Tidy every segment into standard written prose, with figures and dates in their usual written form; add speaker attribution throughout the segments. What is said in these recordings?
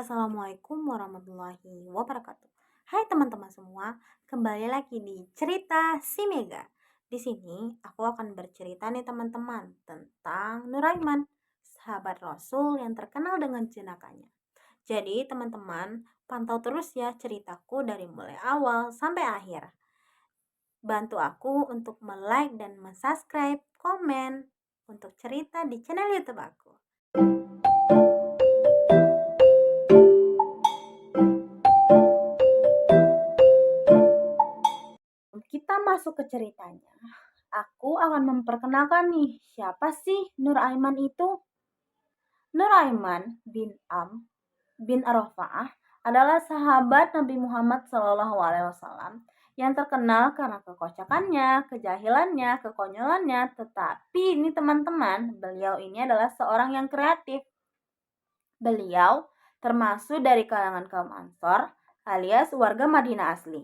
Speaker 1: Assalamualaikum warahmatullahi wabarakatuh. Hai teman-teman semua, kembali lagi di cerita si Mega. Di sini aku akan bercerita nih teman-teman tentang Nuraiman, sahabat Rasul yang terkenal dengan jenakanya. Jadi teman-teman, pantau terus ya ceritaku dari mulai awal sampai akhir. Bantu aku untuk like dan subscribe, komen untuk cerita di channel YouTube aku. Kita masuk ke ceritanya. Aku akan memperkenalkan nih, siapa sih Nur Aiman itu? Nur Aiman bin bin Arafah adalah sahabat Nabi Muhammad SAW yang terkenal karena kekocakannya, kejahilannya, kekonyolannya. Tetapi ini teman-teman, beliau ini adalah seorang yang kreatif. Beliau termasuk dari kalangan kaum Ansor alias warga Madinah asli.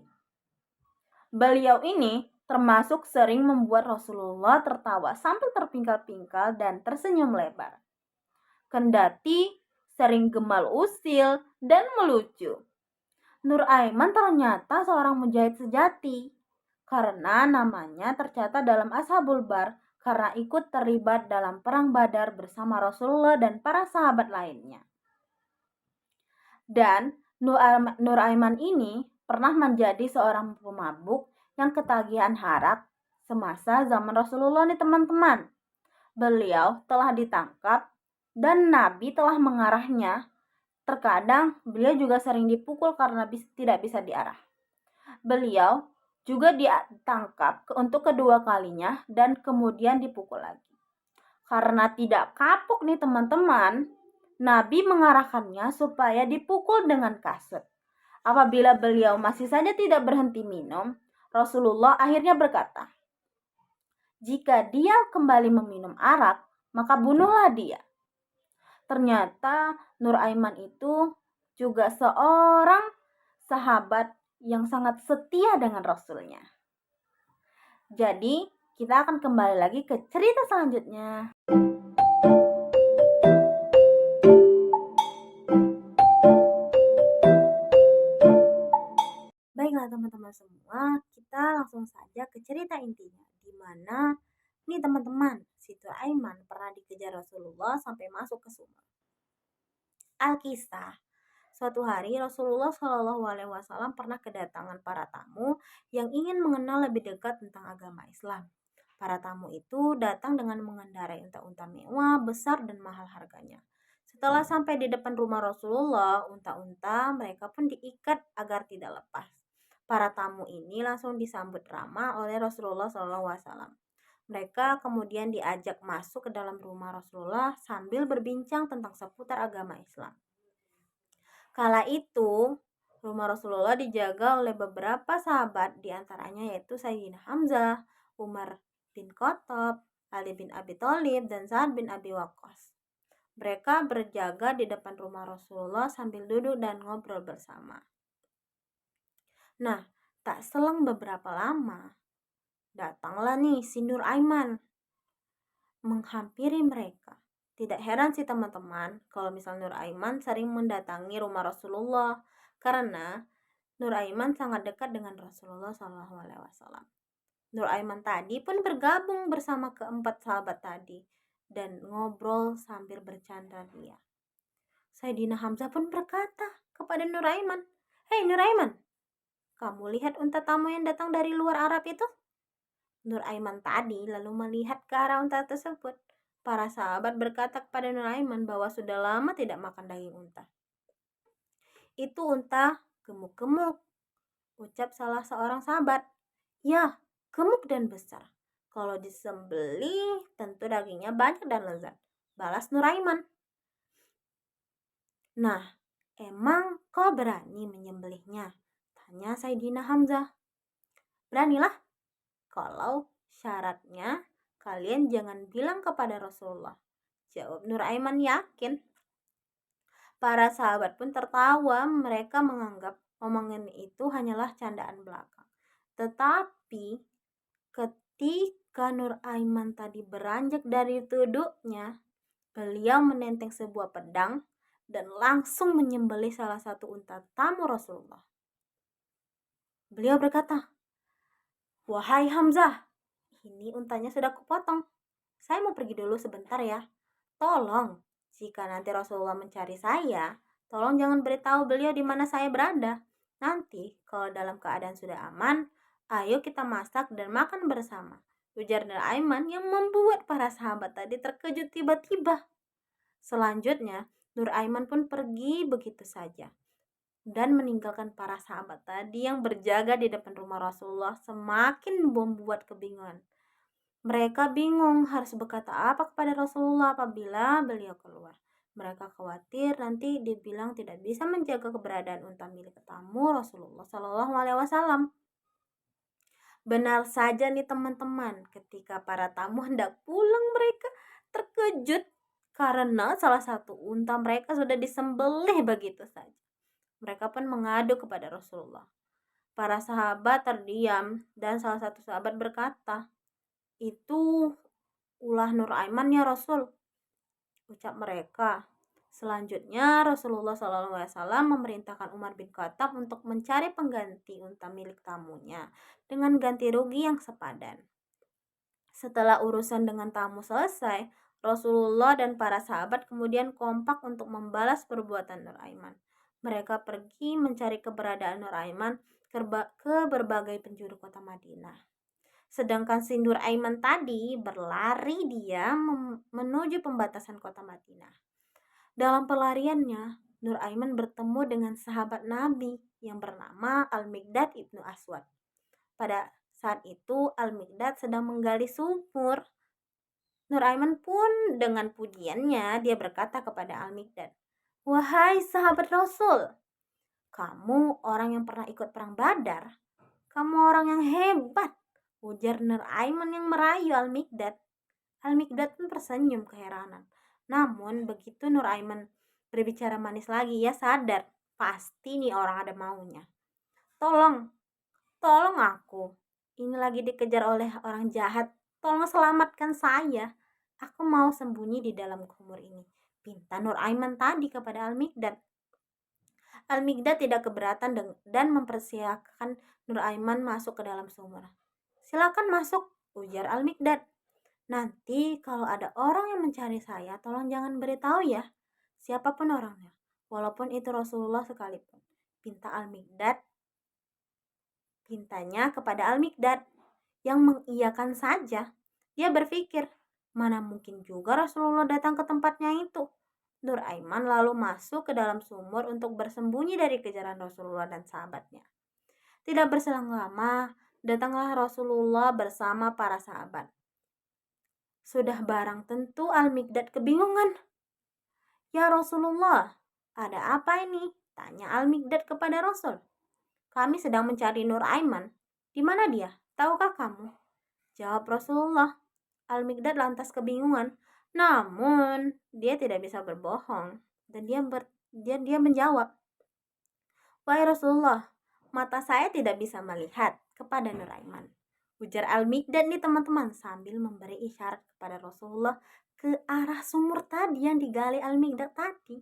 Speaker 1: Beliau ini termasuk sering membuat Rasulullah tertawa sambil terpingkal-pingkal dan tersenyum lebar. Kendati sering gemal usil dan melucu. Nur Aiman ternyata seorang mujahid sejati karena namanya tercatat dalam Ashabul Bar karena ikut terlibat dalam perang Badar bersama Rasulullah dan para sahabat lainnya. Dan Nur Aiman ini pernah menjadi seorang pemabuk yang ketagihan harap semasa zaman Rasulullah nih teman-teman. Beliau telah ditangkap dan Nabi telah mengarahnya. Terkadang beliau juga sering dipukul karena tidak bisa diarah. Beliau juga ditangkap untuk kedua kalinya dan kemudian dipukul lagi. Karena tidak kapuk nih teman-teman, Nabi mengarahkannya supaya dipukul dengan kasut. Apabila beliau masih saja tidak berhenti minum, Rasulullah akhirnya berkata, "Jika dia kembali meminum arak, maka bunuhlah dia." Ternyata Nur Aiman itu juga seorang sahabat yang sangat setia dengan Rasulnya. Jadi, kita akan kembali lagi ke cerita selanjutnya. Baiklah teman-teman semua, kita langsung saja ke cerita intinya. Di mana nih teman-teman, si Nur Aiman pernah dikejar Rasulullah sampai masuk ke sumur. Alkisah, suatu hari Rasulullah SAW pernah kedatangan para tamu yang ingin mengenal lebih dekat tentang agama Islam. Para tamu itu datang dengan mengendarai unta-unta mewah, besar dan mahal harganya. Setelah sampai di depan rumah Rasulullah, unta-unta mereka pun diikat agar tidak lepas. Para tamu ini langsung disambut ramah oleh Rasulullah SAW. Mereka kemudian diajak masuk ke dalam rumah Rasulullah sambil berbincang tentang seputar agama Islam. Kala itu, rumah Rasulullah dijaga oleh beberapa sahabat, diantaranya yaitu Sayyidina Hamzah, Umar bin Khattab, Ali bin Abi Thalib, dan Sa'ad bin Abi Waqqas. Mereka berjaga di depan rumah Rasulullah sambil duduk dan ngobrol bersama. Nah, tak selang beberapa lama, datanglah nih si Nur Aiman menghampiri mereka. Tidak heran sih teman-teman kalau misal Nur Aiman sering mendatangi rumah Rasulullah karena Nur Aiman sangat dekat dengan Rasulullah SAW. Nur Aiman tadi pun bergabung bersama keempat sahabat tadi dan ngobrol sambil bercanda ria. Sayyidina Hamzah pun berkata kepada Nur Aiman, "Hei Nur Aiman, kamu lihat unta tamu yang datang dari luar Arab itu?" Nur Aiman tadi lalu melihat ke arah unta tersebut. Para sahabat berkata kepada Nur Aiman bahwa sudah lama tidak makan daging unta. "Itu unta gemuk-gemuk," ucap salah seorang sahabat. "Ya, gemuk dan besar. Kalau disembelih tentu dagingnya banyak dan lezat," balas Nur Aiman. "Nah, emang kau berani menyembelihnya?" tanya Sayyidina Hamzah. "Beranilah, kalau syaratnya kalian jangan bilang kepada Rasulullah," jawab Nur Aiman yakin. Para sahabat pun tertawa, mereka menganggap omongan itu hanyalah candaan belaka. Tetapi ketika Nur Aiman tadi beranjak dari duduknya, beliau menenteng sebuah pedang dan langsung menyembelih salah satu unta tamu Rasulullah. Beliau berkata, "Wahai Hamzah, ini untanya sudah kupotong. Saya mau pergi dulu sebentar ya. Tolong, jika nanti Rasulullah mencari saya, tolong jangan beritahu beliau di mana saya berada. Nanti, kalau dalam keadaan sudah aman, ayo kita masak dan makan bersama." Ujar Nur Aiman yang membuat para sahabat tadi terkejut tiba-tiba. Selanjutnya, Nur Aiman pun pergi begitu saja dan meninggalkan para sahabat tadi yang berjaga di depan rumah Rasulullah semakin membuat kebingungan. Mereka bingung harus berkata apa kepada Rasulullah apabila beliau keluar. Mereka khawatir nanti dibilang tidak bisa menjaga keberadaan unta milik tamu Rasulullah Shallallahu Alaihi Wasallam. Benar saja nih teman-teman, ketika para tamu hendak pulang mereka terkejut karena salah satu unta mereka sudah disembelih begitu saja. Mereka pun mengadu kepada Rasulullah. Para sahabat terdiam dan salah satu sahabat berkata, "Itu ulah Nur Aiman ya Rasul," ucap mereka. Selanjutnya Rasulullah SAW memerintahkan Umar bin Khattab untuk mencari pengganti unta milik tamunya dengan ganti rugi yang sepadan. Setelah urusan dengan tamu selesai, Rasulullah dan para sahabat kemudian kompak untuk membalas perbuatan Nur Aiman. Mereka pergi mencari keberadaan Nur Aiman ke berbagai penjuru kota Madinah. Sedangkan si Nur Aiman tadi berlari dia menuju pembatasan kota Madinah. Dalam pelariannya, Nur Aiman bertemu dengan sahabat Nabi yang bernama Al-Miqdad ibnu Aswad. Pada saat itu Al-Miqdad sedang menggali sumur. Nur Aiman pun dengan pujiannya dia berkata kepada Al-Miqdad, "Wahai sahabat Rasul, kamu orang yang pernah ikut perang Badar. Kamu orang yang hebat," ujar Nur Aiman yang merayu Al-Miqdad. Al-Miqdad pun tersenyum keheranan. Namun begitu Nur Aiman berbicara manis lagi, ia sadar pasti nih orang ada maunya. Tolong aku. Ini lagi dikejar oleh orang jahat. Tolong selamatkan saya. Aku mau sembunyi di dalam sumur ini," pinta Nur Aiman tadi kepada Al-Miqdad. Al-Miqdad tidak keberatan dan mempersilahkan Nur Aiman masuk ke dalam sumur. "Silakan masuk," ujar Al-Miqdad. "Nanti kalau ada orang yang mencari saya, tolong jangan beritahu ya, siapapun orangnya, walaupun itu Rasulullah sekalipun," pinta Al-Miqdad. Pintanya kepada Al-Miqdad yang mengiyakan saja. Dia berpikir, mana mungkin juga Rasulullah datang ke tempatnya itu. Nur Aiman lalu masuk ke dalam sumur untuk bersembunyi dari kejaran Rasulullah dan sahabatnya. Tidak berselang lama, datanglah Rasulullah bersama para sahabat. Sudah barang tentu Al-Miqdad kebingungan. "Ya Rasulullah, ada apa ini?" tanya Al-Miqdad kepada Rasul. "Kami sedang mencari Nur Aiman. Di mana dia? Tahukah kamu?" jawab Rasulullah. Al-Miqdad lantas kebingungan. Namun, dia tidak bisa berbohong dan dia menjawab, "Wahai Rasulullah, mata saya tidak bisa melihat kepada Nur Aiman," ujar Al-Miqdad nih teman-teman sambil memberi isyarat kepada Rasulullah ke arah sumur tadi yang digali Al-Miqdad tadi.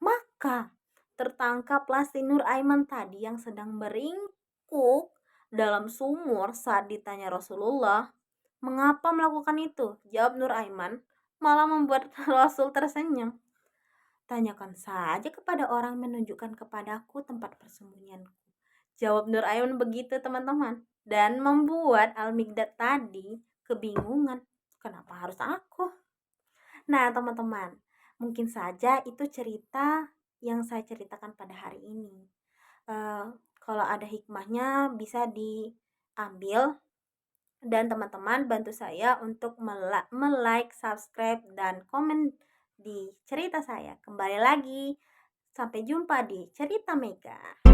Speaker 1: Maka tertangkaplah si Nur Aiman tadi yang sedang meringkuk dalam sumur saat ditanya Rasulullah, "Mengapa melakukan itu?" Jawab Nur Aiman, malah membuat Rasul tersenyum. "Tanyakan saja kepada orang menunjukkan kepadaku tempat persembunyianku," jawab Nur Aiman begitu teman-teman. Dan membuat Al-Miqdad tadi kebingungan. Kenapa harus aku? Nah teman-teman, mungkin saja itu cerita yang saya ceritakan pada hari ini. Kalau ada hikmahnya bisa diambil dan teman-teman bantu saya untuk like, subscribe, dan komen di cerita saya. Kembali lagi, sampai jumpa di cerita Mega.